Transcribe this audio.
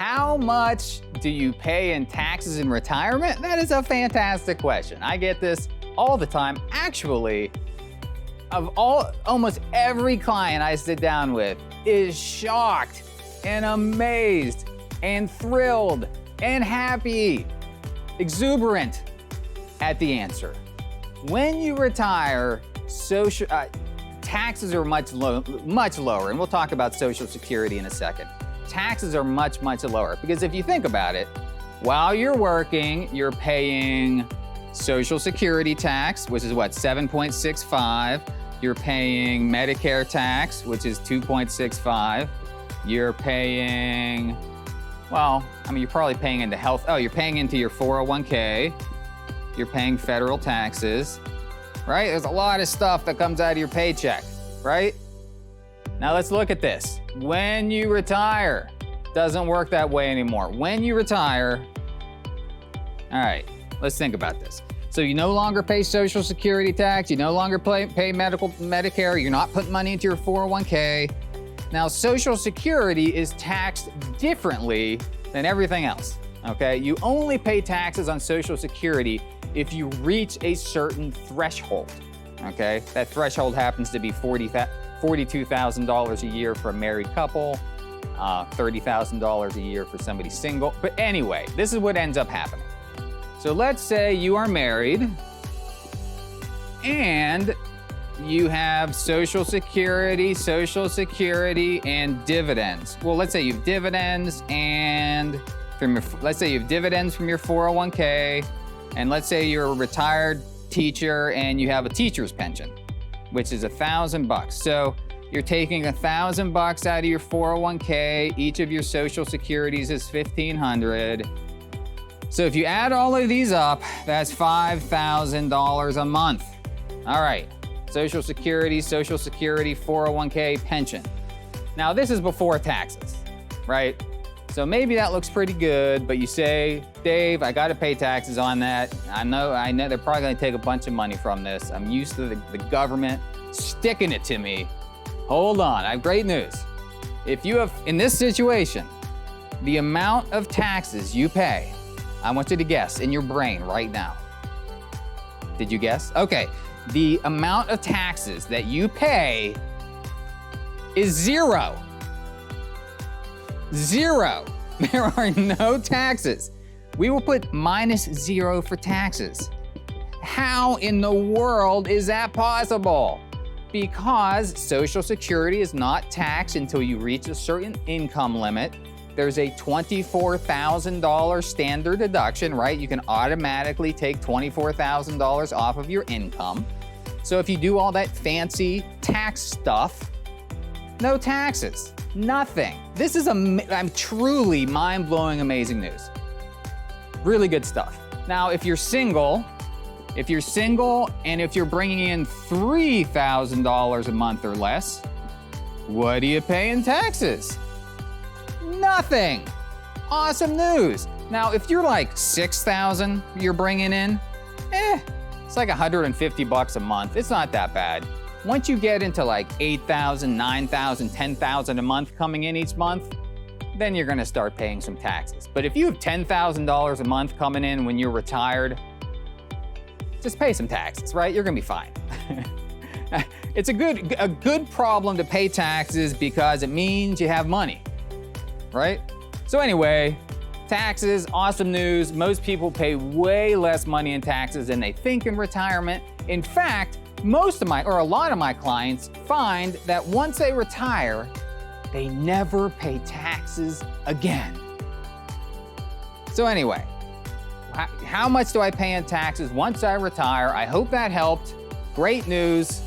How much do you pay in taxes in retirement? That is a fantastic question. I get this all the time. Actually, almost every client I sit down with is shocked and amazed and thrilled and happy, exuberant at the answer. When you retire, taxes are much lower, and we'll talk about Social Security in a second. Taxes are much lower because if you think about it, while you're working, you're paying Social Security tax, which is what, 7.65. You're paying Medicare tax, which is 2.65. You're paying, you're probably paying into health. Oh, you're paying into your 401k. You're paying federal taxes, right? There's a lot of stuff that comes out of your paycheck, right? Now let's look at this. When you retire, doesn't work that way anymore. When you retire, all right, let's think about this. So you no longer pay Social Security tax, you no longer pay Medicare, you're not putting money into your 401k. Now, Social Security is taxed differently than everything else, okay? You only pay taxes on Social Security if you reach a certain threshold, okay? That threshold happens to be $42,000 a year for a married couple, $30,000 a year for somebody single. But anyway, this is what ends up happening. So let's say you are married and you have Social Security, and dividends. Well, let's say you have dividends let's say you have dividends from your 401k, and let's say you're a retired teacher and you have a teacher's pension, which is $1,000. So you're taking $1,000 out of your 401k. Each of your Social Securities is $1,500. So if you add all of these up, that's $5,000 a month. All right, Social Security, 401k, pension. Now this is before taxes, right? So maybe that looks pretty good, but you say, Dave, I gotta pay taxes on that. I know they're probably gonna take a bunch of money from this. I'm used to the government sticking it to me. Hold on, I have great news. If you have, in this situation, the amount of taxes you pay, I want you to guess in your brain right now. Did you guess? Okay, the amount of taxes that you pay is zero. Zero. There are no taxes. We will put -0 for taxes. How in the world is that possible? Because Social Security is not taxed until you reach a certain income limit. There's a $24,000 standard deduction, right? You can automatically take $24,000 off of your income. So if you do all that fancy tax stuff, no taxes, nothing. This is truly mind-blowing, amazing news. Really good stuff. Now, if you're single and if you're bringing in $3,000 a month or less, what do you pay in taxes? Nothing. Awesome news. Now, if you're like $6,000 you're bringing in, it's like $150 a month. It's not that bad. Once you get into like $8,000, $9,000, $10,000 a month coming in each month, then you're gonna start paying some taxes. But if you have $10,000 a month coming in when you're retired, just pay some taxes, right? You're gonna be fine. It's a good problem to pay taxes because it means you have money, right? So anyway, taxes, awesome news. Most people pay way less money in taxes than they think in retirement. In fact, a lot of my clients find that once they retire, they never pay taxes again. So anyway, how much do I pay in taxes once I retire? I hope that helped. Great news.